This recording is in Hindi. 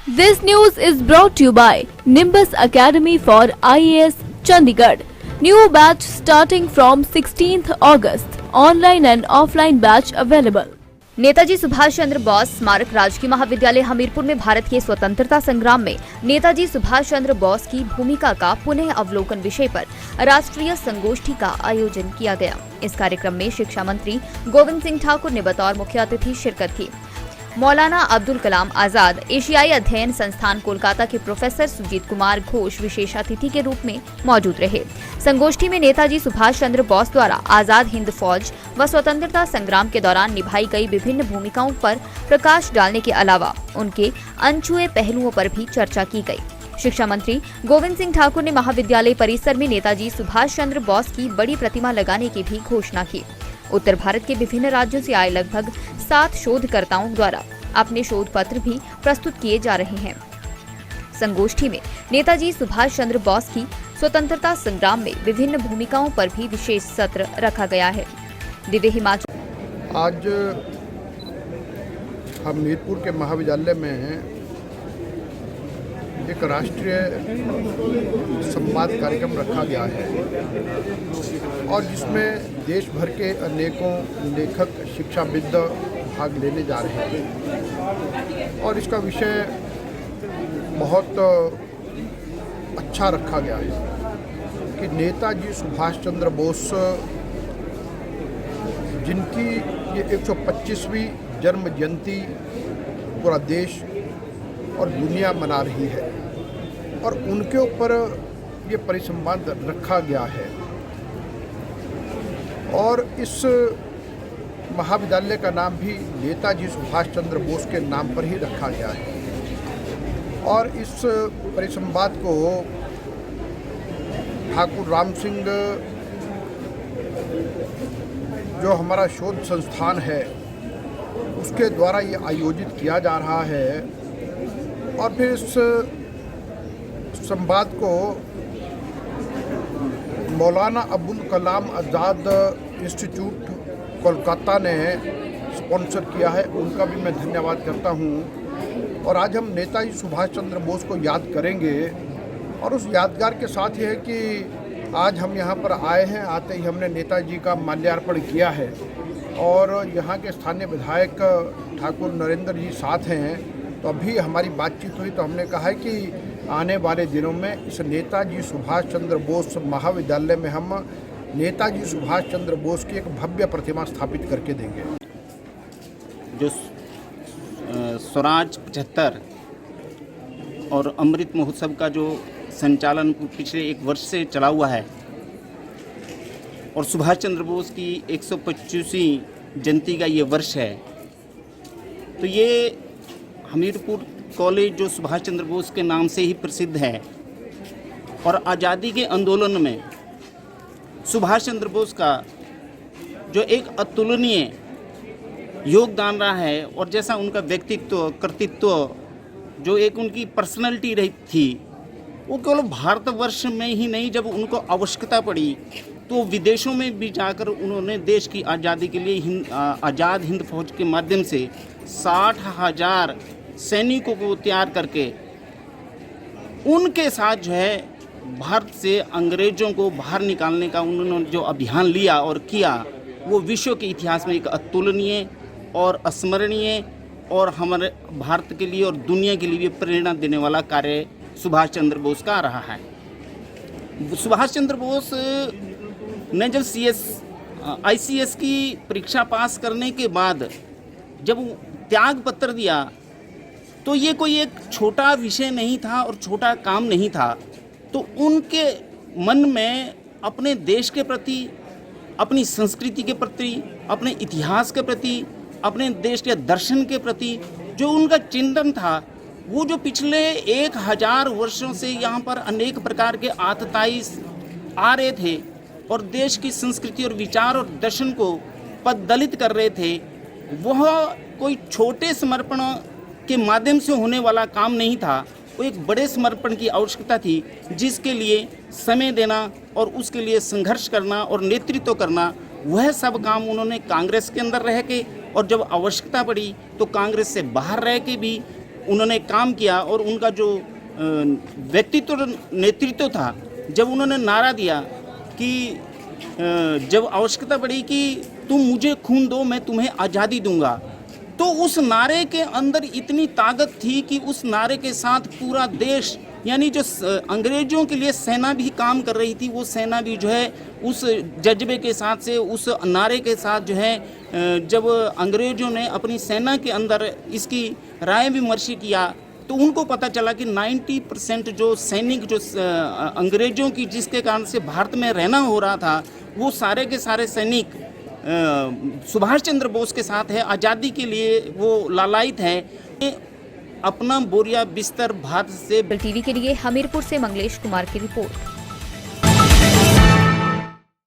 This news is brought to you by Nimbus Academy for IAS Chandigarh. New batch starting from 16th August. Online and offline batch available. Netaji Subhash Chandra Bose स्मारक राजकीय महाविद्यालय हमीरपुर में भारत के स्वतंत्रता संग्राम में नेताजी सुभाष चंद्र बोस की भूमिका का पुनः अवलोकन विषय पर राष्ट्रीय संगोष्ठी का आयोजन किया गया। इस कार्यक्रम में शिक्षा मंत्री गोविंद सिंह ठाकुर ने बतौर मुख्य अतिथि शिरकत की। मौलाना अब्दुल कलाम आजाद एशियाई अध्ययन संस्थान कोलकाता के प्रोफेसर सुजीत कुमार घोष विशेष अतिथि के रूप में मौजूद रहे। संगोष्ठी में नेताजी सुभाष चंद्र बोस द्वारा आजाद हिंद फौज व स्वतंत्रता संग्राम के दौरान निभाई गई विभिन्न भूमिकाओं पर प्रकाश डालने के अलावा उनके अनछुए पहलुओं पर भी चर्चा की गई। शिक्षा मंत्री गोविंद सिंह ठाकुर ने महाविद्यालय परिसर में नेताजी सुभाष चंद्र बोस की बड़ी प्रतिमा लगाने की भी घोषणा की। उत्तर भारत के विभिन्न राज्यों से आए लगभग 7 शोधकर्ताओं द्वारा अपने शोध पत्र भी प्रस्तुत किए जा रहे हैं। संगोष्ठी में नेताजी सुभाष चंद्र बोस की स्वतंत्रता संग्राम में विभिन्न भूमिकाओं पर भी विशेष सत्र रखा गया है। दिव्य हिमाचल। आज हमीरपुर के महाविद्यालय में एक राष्ट्रीय संवाद कार्यक्रम रखा गया है और जिसमें देश भर के अनेकों लेखक शिक्षाविद भाग लेने जा रहे हैं और इसका विषय बहुत अच्छा रखा गया है कि नेताजी सुभाष चंद्र बोस जिनकी ये 125वीं जन्म जयंती पूरा देश और दुनिया मना रही है और उनके ऊपर ये परिसंवाद रखा गया है और इस महाविद्यालय का नाम भी नेताजी सुभाष चंद्र बोस के नाम पर ही रखा गया है और इस परिसंवाद को ठाकुर राम सिंह जो हमारा शोध संस्थान है उसके द्वारा ये आयोजित किया जा रहा है और फिर इस संवाद को मौलाना अब्दुल कलाम आज़ाद इंस्टीट्यूट कोलकाता ने स्पॉन्सर किया है। उनका भी मैं धन्यवाद करता हूँ और आज हम नेताजी सुभाष चंद्र बोस को याद करेंगे और उस यादगार के साथ ये है कि आज हम यहाँ पर आए हैं। आते ही हमने नेताजी का माल्यार्पण किया है और यहाँ के स्थानीय विधायक ठाकुर नरेंद्र जी साथ हैं। तो अभी हमारी बातचीत हुई तो हमने कहा है कि आने वाले दिनों में इस नेताजी सुभाष चंद्र बोस महाविद्यालय में हम नेताजी सुभाष चंद्र बोस की एक भव्य प्रतिमा स्थापित करके देंगे। जो स्वराज 75 और अमृत महोत्सव का जो संचालन पिछले 1 वर्ष से चला हुआ है और सुभाष चंद्र बोस की 125वीं जयंती का ये वर्ष है, तो ये हमीरपुर कॉलेज जो सुभाष चंद्र बोस के नाम से ही प्रसिद्ध है और आज़ादी के आंदोलन में सुभाष चंद्र बोस का जो एक अतुलनीय योगदान रहा है और जैसा उनका व्यक्तित्व कर्तृत्व जो एक उनकी पर्सनैलिटी रही थी, वो केवल भारतवर्ष में ही नहीं, जब उनको आवश्यकता पड़ी तो विदेशों में भी जाकर उन्होंने देश की आज़ादी के लिए आज़ाद हिंद फौज के माध्यम से 60,000 सैनिकों को तैयार करके उनके साथ जो है भारत से अंग्रेज़ों को बाहर निकालने का उन्होंने जो अभियान लिया और किया, वो विश्व के इतिहास में एक अतुलनीय और अस्मरणीय और हमारे भारत के लिए और दुनिया के लिए भी प्रेरणा देने वाला कार्य सुभाष चंद्र बोस का रहा है। सुभाष चंद्र बोस ने जब ICS की परीक्षा पास करने के बाद जब त्याग पत्र दिया तो ये कोई एक छोटा विषय नहीं था और छोटा काम नहीं था। तो उनके मन में अपने देश के प्रति, अपनी संस्कृति के प्रति, अपने इतिहास के प्रति, अपने देश के दर्शन के प्रति जो उनका चिंतन था, वो जो पिछले 1000 वर्षों से यहाँ पर अनेक प्रकार के आतताई आ रहे थे और देश की संस्कृति और विचार और दर्शन को पददलित कर रहे थे, वह कोई छोटे समर्पण के माध्यम से होने वाला काम नहीं था। वो एक बड़े समर्पण की आवश्यकता थी जिसके लिए समय देना और उसके लिए संघर्ष करना और नेतृत्व करना, वह सब काम उन्होंने कांग्रेस के अंदर रह के और जब आवश्यकता पड़ी तो कांग्रेस से बाहर रह के भी उन्होंने काम किया और उनका जो व्यक्तित्व नेतृत्व था, जब उन्होंने नारा दिया कि जब आवश्यकता पड़ी कि तुम मुझे खून दो मैं तुम्हें आज़ादी दूंगा, तो उस नारे के अंदर इतनी ताकत थी कि उस नारे के साथ पूरा देश, यानी जो अंग्रेज़ों के लिए सेना भी काम कर रही थी, वो सेना भी जो है उस जज्बे के साथ से, उस नारे के साथ जो है, जब अंग्रेज़ों ने अपनी सेना के अंदर इसकी राय विमर्श किया तो उनको पता चला कि 90% जो सैनिक जो अंग्रेज़ों की जिसके कारण से भारत में रहना हो रहा था, वो सारे के सारे सैनिक सुभाष चंद्र बोस के साथ है, आज़ादी के लिए वो लालायित है। अपना बोरिया बिस्तर भारत से। टीवी के लिए हमीरपुर से मंगलेश कुमार की रिपोर्ट।